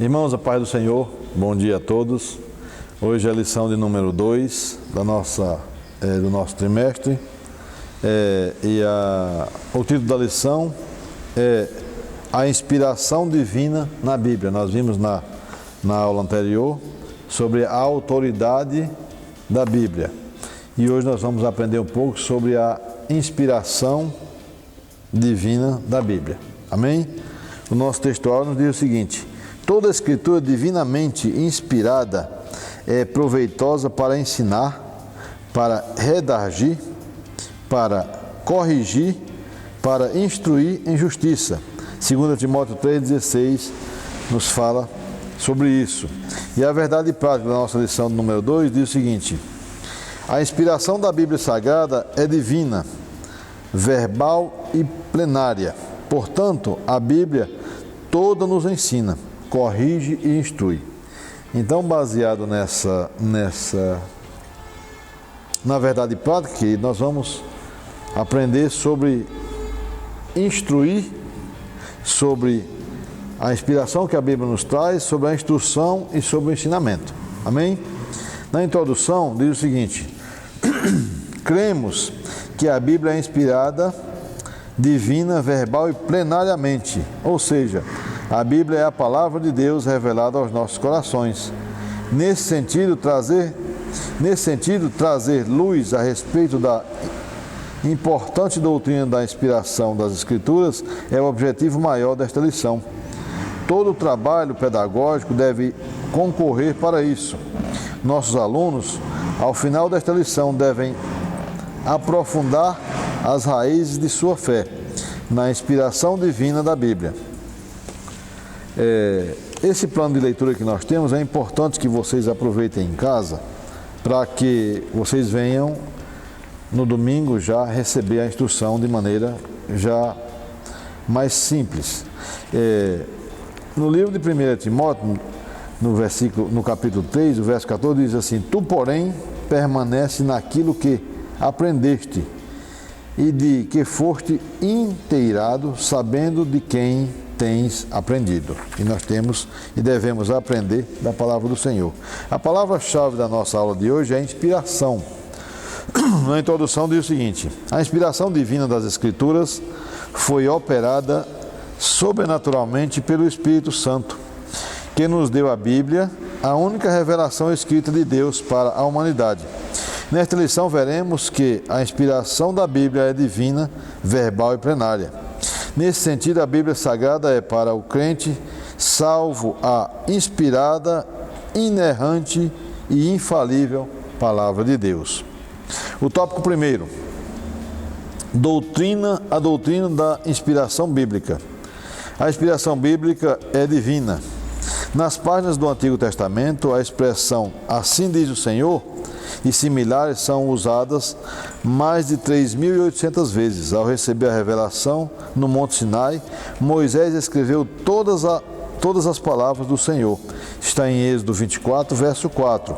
Irmãos, a paz do Senhor, bom dia a todos. Hoje é a lição de número 2 do nosso trimestre. O título da lição é a inspiração divina na Bíblia. Nós vimos na aula anterior sobre a autoridade da Bíblia. E hoje nós vamos aprender um pouco sobre a inspiração divina da Bíblia. Amém? O nosso textual nos diz o seguinte: toda a escritura divinamente inspirada é proveitosa para ensinar, para redarguir, para corrigir, para instruir em justiça. 2 Timóteo 3,16 nos fala sobre isso. E a verdade prática da nossa lição número 2 diz o seguinte: a inspiração da Bíblia Sagrada é divina, verbal e plenária. Portanto, a Bíblia toda nos ensina, corrige e instrui. Então, baseado na verdade prática, que nós vamos aprender sobre instruir, sobre a inspiração que a Bíblia nos traz, sobre a instrução e sobre o ensinamento. Amém? Na introdução, diz o seguinte: cremos que a Bíblia é inspirada, divina, verbal e plenariamente, ou seja, a Bíblia é a palavra de Deus revelada aos nossos corações. Nesse sentido, trazer luz a respeito da importante doutrina da inspiração das Escrituras é o objetivo maior desta lição. Todo o trabalho pedagógico deve concorrer para isso. Nossos alunos, ao final desta lição, devem aprofundar as raízes de sua fé na inspiração divina da Bíblia. Esse plano de leitura que nós temos é importante que vocês aproveitem em casa, para que vocês venham no domingo já receber a instrução de maneira já mais simples. No livro de 1 Timóteo, no capítulo 3, o verso 14, diz assim: tu, porém, permanece naquilo que aprendeste e de que foste inteirado, sabendo de quem tens aprendido. E nós temos e devemos aprender da palavra do Senhor. A palavra-chave da nossa aula de hoje é inspiração. Na introdução diz o seguinte: a inspiração divina das Escrituras foi operada sobrenaturalmente pelo Espírito Santo, que nos deu a Bíblia, a única revelação escrita de Deus para a humanidade. Nesta lição veremos que a inspiração da Bíblia é divina, verbal e plenária. Nesse sentido, a Bíblia Sagrada é para o crente salvo a inspirada, inerrante e infalível Palavra de Deus. O tópico primeiro: a doutrina da inspiração bíblica. A inspiração bíblica é divina. Nas páginas do Antigo Testamento, a expressão "assim diz o Senhor" e similares são usadas mais de 3.800 vezes. Ao receber a revelação no Monte Sinai, Moisés escreveu todas as palavras do Senhor. Está em Êxodo 24, verso 4.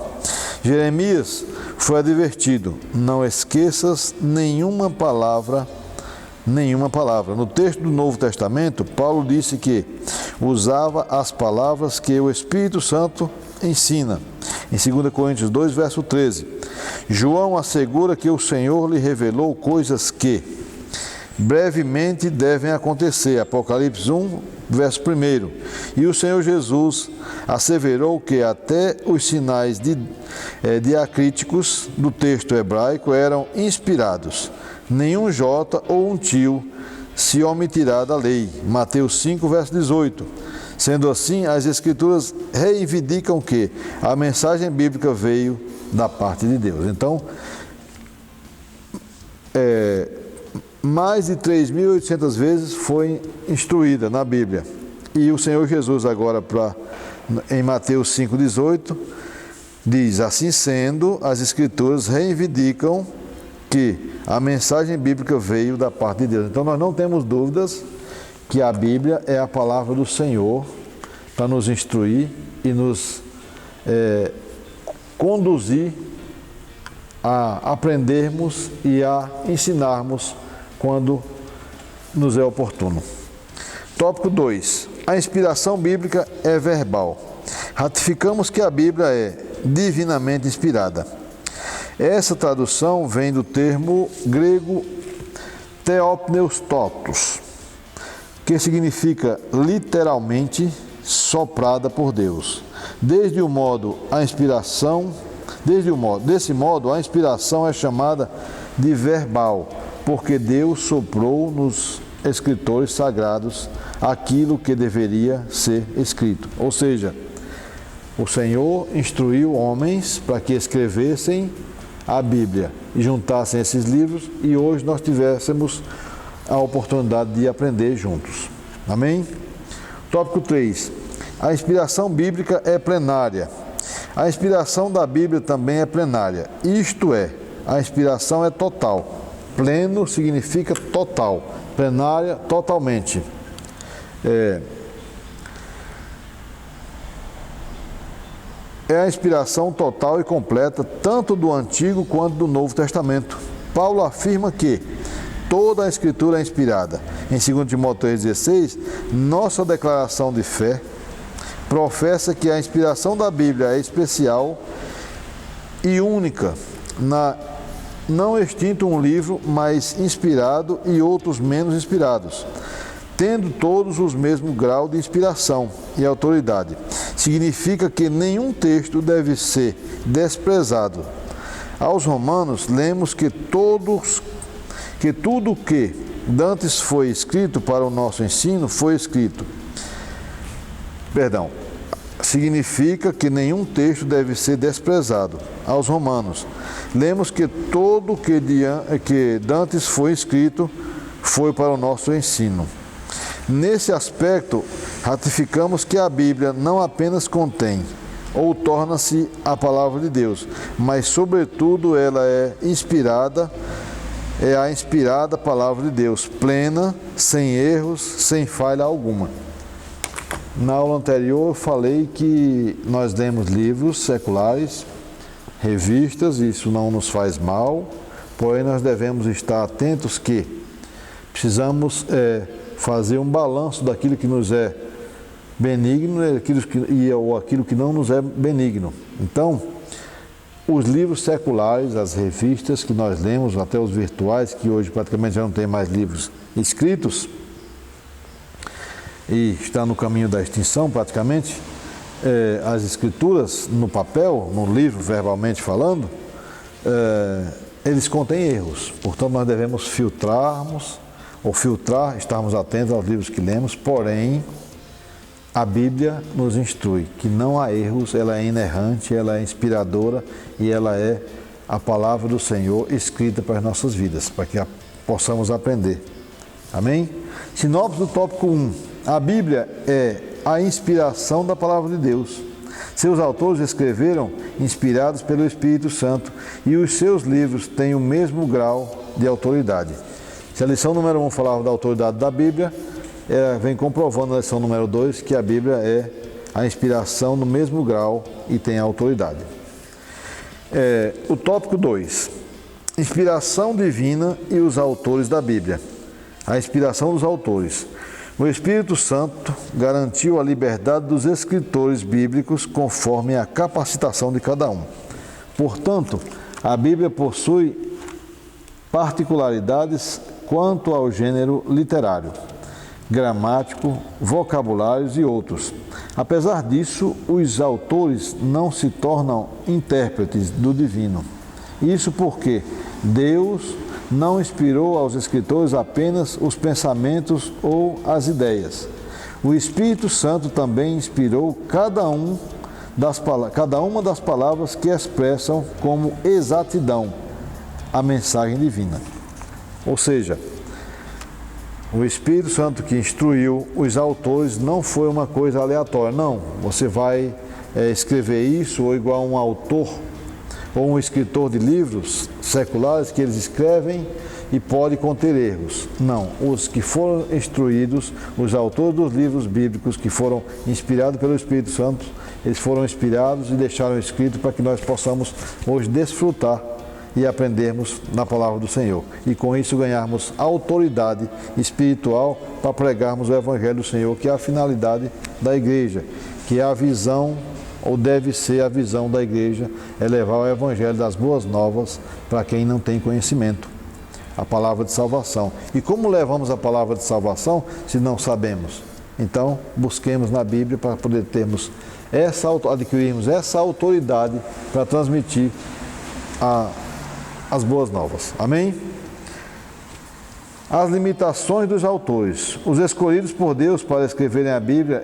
Jeremias foi advertido: não esqueças nenhuma palavra. No texto do Novo Testamento, Paulo disse que usava as palavras que o Espírito Santo ensina. Em 2 Coríntios 2, verso 13, João assegura que o Senhor lhe revelou coisas que brevemente devem acontecer. Apocalipse 1, verso 1. E o Senhor Jesus asseverou que até os sinais diacríticos do texto hebraico eram inspirados. Nenhum jota ou um tio se omitirá da lei. Mateus 5, verso 18. Sendo assim, as Escrituras reivindicam que a mensagem bíblica veio da parte de Deus. Então, mais de 3.800 vezes foi instruída na Bíblia. E o Senhor Jesus agora, em Mateus 5,18, diz: assim sendo, as Escrituras reivindicam que a mensagem bíblica veio da parte de Deus. Então nós não temos dúvidas que a Bíblia é a palavra do Senhor para nos instruir e nos conduzir a aprendermos e a ensinarmos quando nos é oportuno. Tópico 2: a inspiração bíblica é verbal. Ratificamos que a Bíblia é divinamente inspirada. Essa tradução vem do termo grego theopneustos, que significa literalmente soprada por Deus. Desse modo, a inspiração é chamada de verbal, porque Deus soprou nos escritores sagrados aquilo que deveria ser escrito. Ou seja, o Senhor instruiu homens para que escrevessem a Bíblia e juntassem esses livros, e hoje nós tivéssemos a oportunidade de aprender juntos. Amém? Tópico 3. A inspiração bíblica é plenária. A inspiração da Bíblia também é plenária. Isto é, a inspiração é total. Pleno significa total. Plenária, totalmente. É a inspiração total e completa, tanto do Antigo quanto do Novo Testamento. Paulo afirma que toda a Escritura é inspirada. Em 2 Timóteo 3,16, nossa declaração de fé professa que a inspiração da Bíblia é especial e única, não extinto um livro, mas inspirado e outros menos inspirados, tendo todos o mesmo grau de inspiração e autoridade. Significa que nenhum texto deve ser desprezado. Aos Romanos, lemos que tudo que dantes foi escrito para o nosso ensino foi escrito. Significa que nenhum texto deve ser desprezado. Aos Romanos, lemos que tudo que dantes foi escrito foi para o nosso ensino. Nesse aspecto, ratificamos que a Bíblia não apenas contém ou torna-se a palavra de Deus, mas, sobretudo, ela é a inspirada palavra de Deus, plena, sem erros, sem falha alguma. Na aula anterior, eu falei que nós lemos livros seculares, revistas, isso não nos faz mal, porém nós devemos estar atentos que precisamos fazer um balanço daquilo que nos é benigno ou aquilo que não nos é benigno. Então, os livros seculares, as revistas que nós lemos, até os virtuais, que hoje praticamente já não tem mais livros escritos, e está no caminho da extinção praticamente, as escrituras no papel, no livro, verbalmente falando, eles contêm erros. Portanto, nós devemos filtrar, estarmos atentos aos livros que lemos, porém, a Bíblia nos instrui que não há erros, ela é inerrante, ela é inspiradora e ela é a palavra do Senhor escrita para as nossas vidas, para que possamos aprender. Amém? Sinopse do tópico 1. A Bíblia é a inspiração da palavra de Deus. Seus autores escreveram inspirados pelo Espírito Santo e os seus livros têm o mesmo grau de autoridade. Se a lição número 1 falava da autoridade da Bíblia, vem comprovando na lição número 2 que a Bíblia é a inspiração no mesmo grau e tem a autoridade. O tópico 2. Inspiração divina e os autores da Bíblia. A inspiração dos autores. O Espírito Santo garantiu a liberdade dos escritores bíblicos conforme a capacitação de cada um. Portanto, a Bíblia possui particularidades quanto ao gênero literário, gramático, vocabulários e outros. Apesar disso, os autores não se tornam intérpretes do divino. Isso porque Deus não inspirou aos escritores apenas os pensamentos ou as ideias. O Espírito Santo também inspirou cada uma das palavras que expressam como exatidão a mensagem divina. Ou seja, o Espírito Santo que instruiu os autores não foi uma coisa aleatória. Não, você vai escrever isso, ou igual um autor ou um escritor de livros seculares que eles escrevem e pode conter erros. Não, os que foram instruídos, os autores dos livros bíblicos que foram inspirados pelo Espírito Santo, eles foram inspirados e deixaram escrito para que nós possamos hoje desfrutar e aprendermos na palavra do Senhor. E com isso ganharmos autoridade espiritual para pregarmos o Evangelho do Senhor, que é a finalidade da igreja, que é a visão, ou deve ser a visão da igreja, é levar o Evangelho das boas novas para quem não tem conhecimento, a palavra de salvação. E como levamos a palavra de salvação se não sabemos? Então, busquemos na Bíblia para poder adquirirmos essa autoridade para transmitir as boas novas. Amém? As limitações dos autores. Os escolhidos por Deus para escreverem a Bíblia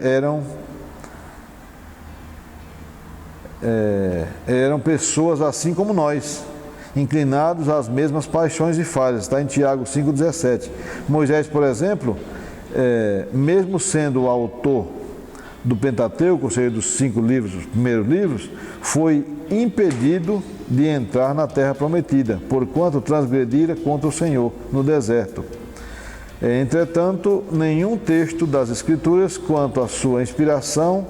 eram pessoas assim como nós, inclinados às mesmas paixões e falhas. Está em Tiago 5,17. Moisés, por exemplo, mesmo sendo o autor do Pentateuco, ou seja, dos 5 livros, os primeiros livros, foi impedido de entrar na terra prometida, porquanto transgredira contra o Senhor no deserto. Entretanto, nenhum texto das Escrituras, quanto à sua inspiração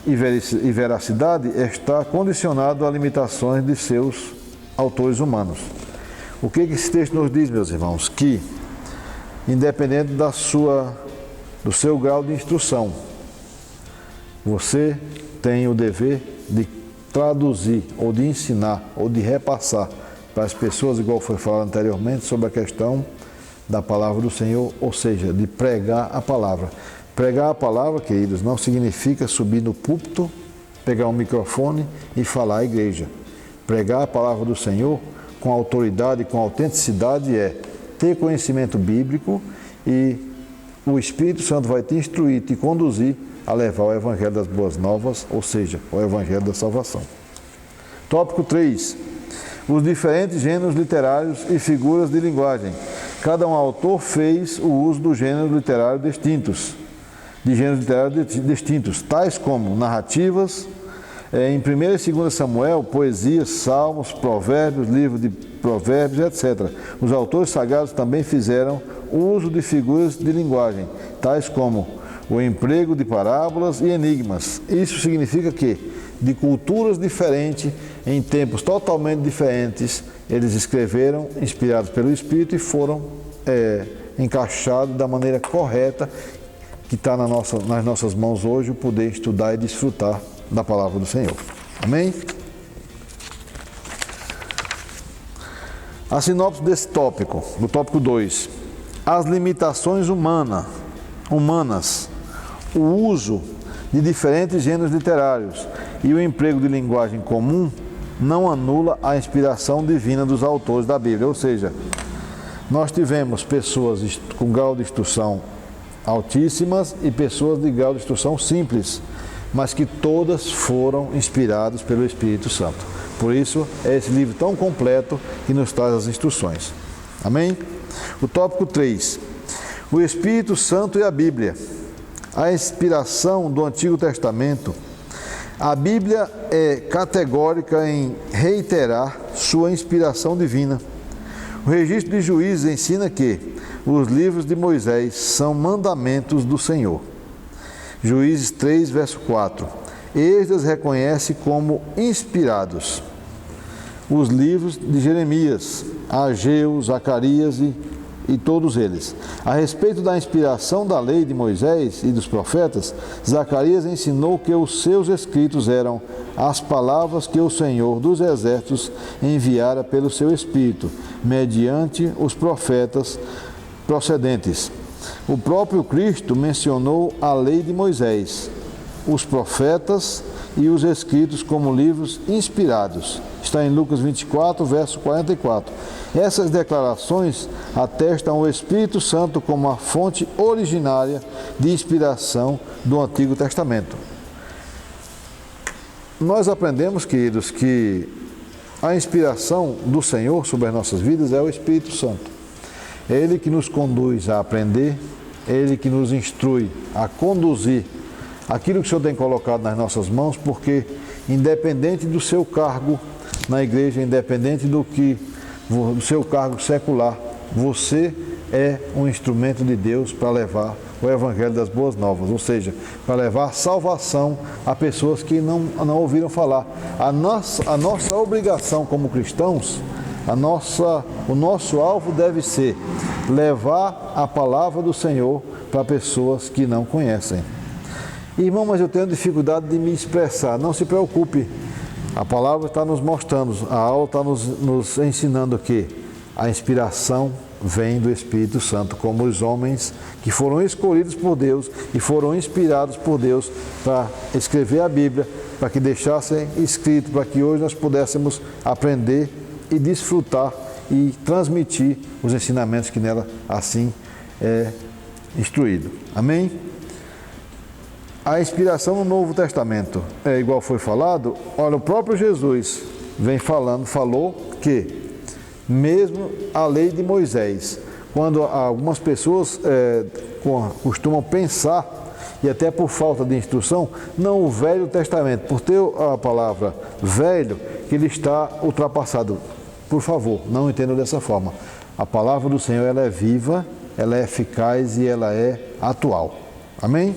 e veracidade, está condicionado a limitações de seus autores humanos. O que esse texto nos diz, meus irmãos? Que, independente do seu grau de instrução, você tem o dever de traduzir, ou de ensinar, ou de repassar para as pessoas, igual foi falado anteriormente, sobre a questão da palavra do Senhor, ou seja, de pregar a palavra. Pregar a palavra, queridos, não significa subir no púlpito, pegar um microfone e falar à igreja. Pregar a palavra do Senhor com autoridade, com autenticidade, é ter conhecimento bíblico, e o Espírito Santo vai te instruir, te conduzir a levar o Evangelho das Boas Novas, ou seja, o Evangelho da Salvação. Tópico 3. Os diferentes gêneros literários e figuras de linguagem. Cada um autor fez o uso do gênero literário distintos, tais como narrativas, em 1 e 2 Samuel, poesias, salmos, provérbios, livro de provérbios, etc. Os autores sagrados também fizeram uso de figuras de linguagem, tais como o emprego de parábolas e enigmas. Isso significa que, de culturas diferentes, em tempos totalmente diferentes, eles escreveram, inspirados pelo Espírito, e foram encaixados da maneira correta, que está nas nossas mãos hoje, o poder estudar e desfrutar da palavra do Senhor. Amém? A sinopse desse tópico, do tópico 2. As limitações humanas, o uso de diferentes gêneros literários e o emprego de linguagem comum não anula a inspiração divina dos autores da Bíblia. Ou seja, nós tivemos pessoas com grau de instrução altíssimas e pessoas de grau de instrução simples, mas que todas foram inspiradas pelo Espírito Santo. Por isso, é esse livro tão completo que nos traz as instruções. Amém? O tópico 3. O Espírito Santo e a Bíblia. A inspiração do Antigo Testamento. A Bíblia é categórica em reiterar sua inspiração divina. O registro de Juízes ensina que os livros de Moisés são mandamentos do Senhor. Juízes 3, verso 4. Esdras reconhece como inspirados os livros de Jeremias, Ageu, Zacarias e todos eles. A respeito da inspiração da lei de Moisés e dos profetas, Zacarias ensinou que os seus escritos eram as palavras que o Senhor dos Exércitos enviara pelo seu Espírito, mediante os profetas procedentes. O próprio Cristo mencionou a lei de Moisés, os profetas e os escritos como livros inspirados. Está em Lucas 24, verso 44. Essas declarações atestam o Espírito Santo como a fonte originária de inspiração do Antigo Testamento. Nós aprendemos, queridos, que a inspiração do Senhor sobre as nossas vidas é o Espírito Santo. É Ele que nos conduz a aprender, é Ele que nos instrui a conduzir aquilo que o Senhor tem colocado nas nossas mãos, porque independente do seu cargo na igreja, independente do seu cargo secular, você é um instrumento de Deus para levar o Evangelho das Boas Novas, ou seja, para levar salvação a pessoas que não ouviram falar. A nossa obrigação como cristãos O nosso alvo deve ser levar a palavra do Senhor para pessoas que não conhecem. Irmão, mas eu tenho dificuldade de me expressar. Não se preocupe. A palavra está nos mostrando, a aula está nos ensinando que a inspiração vem do Espírito Santo, como os homens que foram escolhidos por Deus e foram inspirados por Deus para escrever a Bíblia, para que deixassem escrito, para que hoje nós pudéssemos aprender e desfrutar e transmitir os ensinamentos que nela assim é instruído. Amém? A inspiração no Novo Testamento é igual foi falado. Olha, o próprio Jesus falou que mesmo a lei de Moisés, quando algumas pessoas costumam pensar, e até por falta de instrução, não o Velho Testamento, por ter a palavra velho, que ele está ultrapassado. Por favor, não entendam dessa forma. A palavra do Senhor, ela é viva, ela é eficaz e ela é atual. Amém?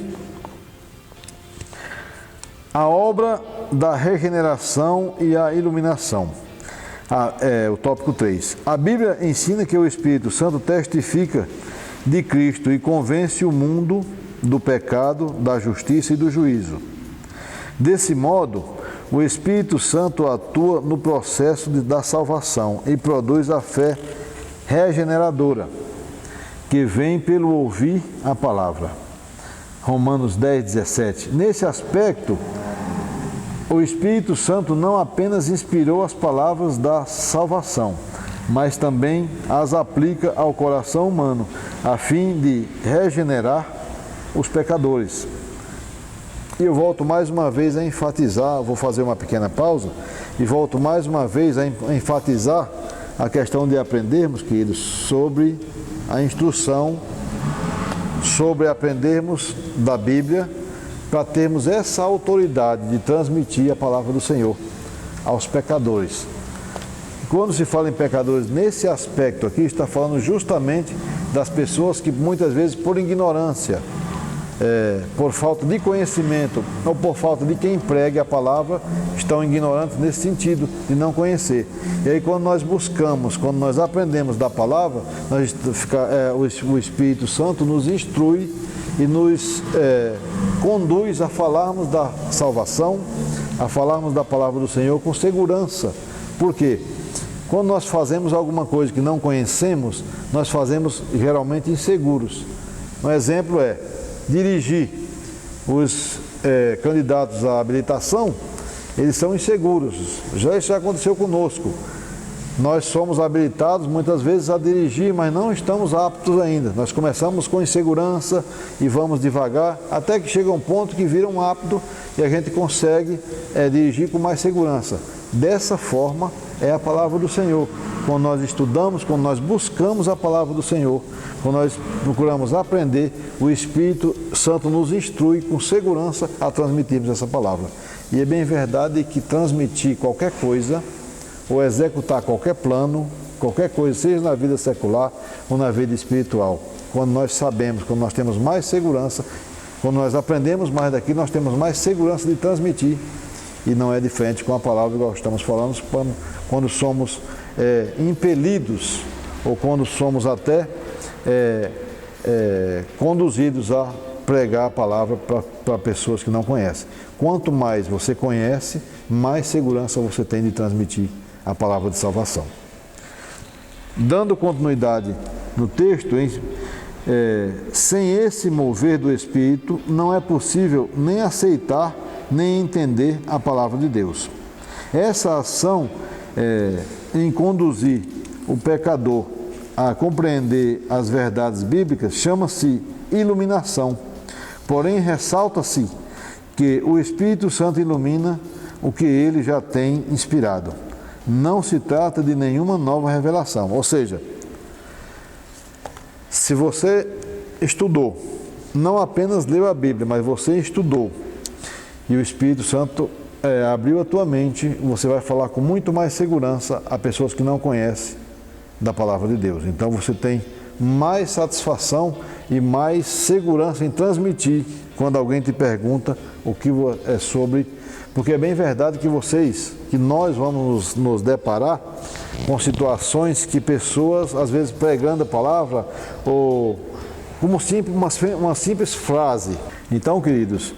A obra da regeneração e a iluminação. O tópico 3. A Bíblia ensina que o Espírito Santo testifica de Cristo e convence o mundo do pecado, da justiça e do juízo. Desse modo, o Espírito Santo atua no processo da salvação e produz a fé regeneradora, que vem pelo ouvir a palavra. Romanos 10, 17. Nesse aspecto, o Espírito Santo não apenas inspirou as palavras da salvação, mas também as aplica ao coração humano, a fim de regenerar os pecadores. E eu volto mais uma vez a enfatizar, vou fazer uma pequena pausa, e volto mais uma vez a enfatizar a questão de aprendermos, queridos, sobre a instrução, sobre aprendermos da Bíblia, para termos essa autoridade de transmitir a palavra do Senhor aos pecadores. Quando se fala em pecadores, nesse aspecto aqui, está falando justamente das pessoas que muitas vezes por ignorância, por falta de conhecimento ou por falta de quem pregue a palavra, estão ignorantes nesse sentido, de não conhecer. E aí quando nós buscamos, quando nós aprendemos da palavra, o Espírito Santo nos instrui e nos conduz a falarmos da salvação, a falarmos da palavra do Senhor com segurança. Por quê? Quando nós fazemos alguma coisa que não conhecemos, nós fazemos geralmente inseguros. Um exemplo é dirigir. Os candidatos à habilitação, eles são inseguros. Isso já aconteceu conosco. Nós somos habilitados muitas vezes a dirigir, mas não estamos aptos ainda. Nós começamos com insegurança e vamos devagar, até que chega um ponto que vira um apto e a gente consegue dirigir com mais segurança. Dessa forma é a palavra do Senhor. Quando nós estudamos, quando nós buscamos a palavra do Senhor, quando nós procuramos aprender, o Espírito Santo nos instrui com segurança a transmitirmos essa palavra. E é bem verdade que transmitir qualquer coisa, ou executar qualquer plano, qualquer coisa, seja na vida secular ou na vida espiritual, quando nós sabemos, quando nós temos mais segurança, quando nós aprendemos mais daqui, nós temos mais segurança de transmitir. E não é diferente com a palavra que nós estamos falando, quando somos impelidos ou quando somos até conduzidos a pregar a palavra para pessoas que não conhecem. Quanto mais você conhece, mais segurança você tem de transmitir a palavra de salvação. Dando continuidade no texto, sem esse mover do Espírito, não é possível nem aceitar, nem entender a palavra de Deus. Essa ação em conduzir o pecador a compreender as verdades bíblicas chama-se iluminação. Porém, ressalta-se que o Espírito Santo ilumina o que ele já tem inspirado. Não se trata de nenhuma nova revelação. Ou seja, se você estudou, não apenas leu a Bíblia, mas você estudou, e o Espírito Santo abriu a tua mente, você vai falar com muito mais segurança a pessoas que não conhecem da palavra de Deus. Então você tem mais satisfação e mais segurança em transmitir quando alguém te pergunta o que é sobre, porque é bem verdade que vocês, que nós vamos nos deparar com situações que pessoas, às vezes pregando a palavra, ou como uma simples frase. Então, queridos,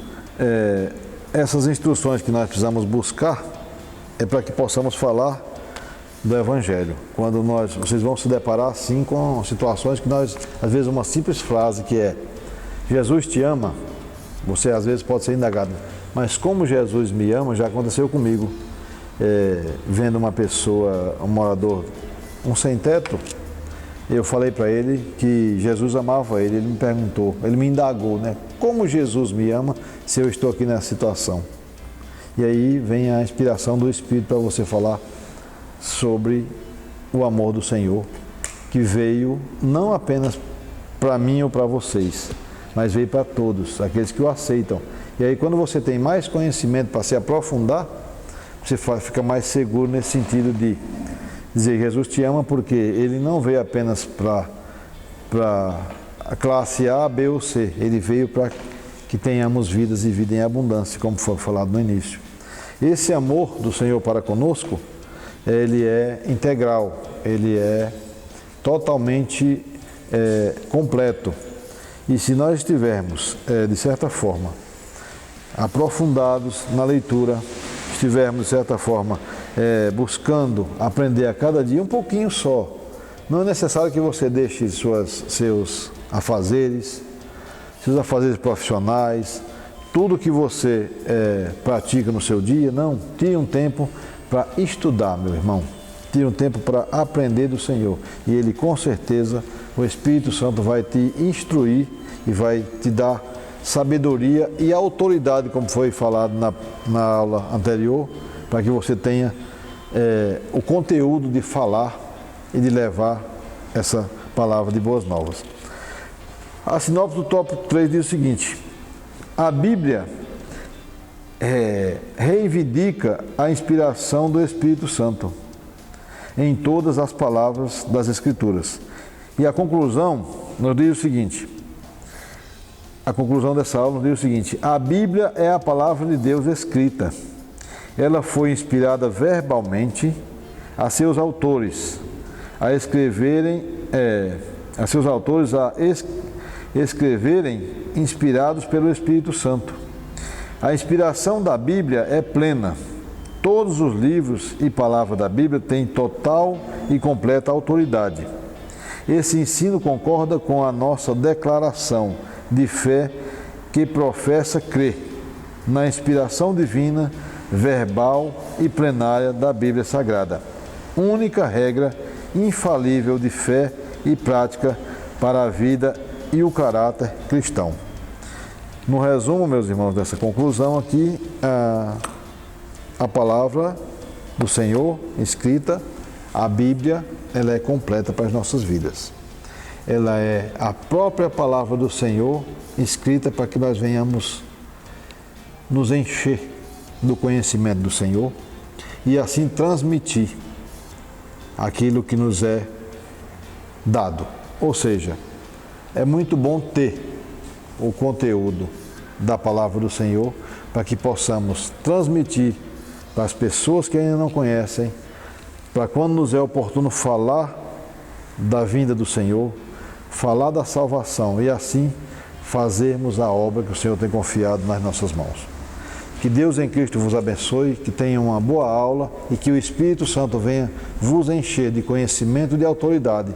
essas instruções que nós precisamos buscar é para que possamos falar do Evangelho. Quando vocês vão se deparar assim com situações que nós, às vezes uma simples frase que é Jesus te ama, você às vezes pode ser indagado, mas como Jesus me ama, já aconteceu comigo, vendo uma pessoa, um morador, um sem-teto, eu falei para ele que Jesus amava ele me perguntou, ele me indagou, né? Como Jesus me ama se eu estou aqui nessa situação? E aí vem a inspiração do Espírito para você falar sobre o amor do Senhor, que veio não apenas para mim ou para vocês, mas veio para todos, aqueles que o aceitam. E aí quando você tem mais conhecimento para se aprofundar, você fica mais seguro nesse sentido de dizer Jesus te ama, porque ele não veio apenas para a classe A, B ou C, ele veio para que tenhamos vidas e vida em abundância, como foi falado no início. Esse amor do Senhor para conosco, ele é integral, ele é totalmente completo. E se nós estivermos, de certa forma, aprofundados na leitura, estivermos, de certa forma, buscando aprender a cada dia um pouquinho só, não é necessário que você deixe seus afazeres profissionais, tudo que você pratica no seu dia, não, tire um tempo para estudar, meu irmão. Tire um tempo para aprender do Senhor. E Ele, com certeza, o Espírito Santo vai te instruir e vai te dar sabedoria e autoridade, como foi falado na aula anterior, para que você tenha o conteúdo de falar e de levar essa palavra de boas novas. A sinopse do tópico 3 diz o seguinte: a Bíblia reivindica a inspiração do Espírito Santo em todas as palavras das Escrituras. E a conclusão nos diz o seguinte, a conclusão dessa aula nos diz o seguinte: a Bíblia é a palavra de Deus escrita. Ela foi inspirada verbalmente a seus autores a escreverem, inspirados pelo Espírito Santo. A inspiração da Bíblia é plena. Todos os livros e palavras da Bíblia têm total e completa autoridade. Esse ensino concorda com a nossa declaração de fé que professa crer na inspiração divina, verbal e plenária da Bíblia Sagrada. Única regra infalível de fé e prática para a vida e o caráter cristão. No resumo, meus irmãos, dessa conclusão aqui, a palavra do Senhor escrita, a Bíblia, ela é completa para as nossas vidas. Ela é a própria palavra do Senhor escrita para que nós venhamos nos encher do conhecimento do Senhor e assim transmitir aquilo que nos é dado. Ou seja, é muito bom ter o conteúdo da palavra do Senhor para que possamos transmitir para as pessoas que ainda não conhecem, para quando nos é oportuno falar da vinda do Senhor, falar da salvação e assim fazermos a obra que o Senhor tem confiado nas nossas mãos. Que Deus em Cristo vos abençoe, que tenha uma boa aula e que o Espírito Santo venha vos encher de conhecimento e de autoridade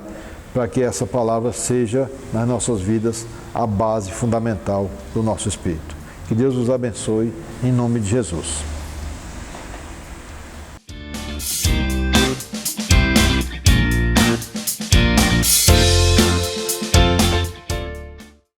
para que essa palavra seja nas nossas vidas a base fundamental do nosso espírito. Que Deus vos abençoe em nome de Jesus.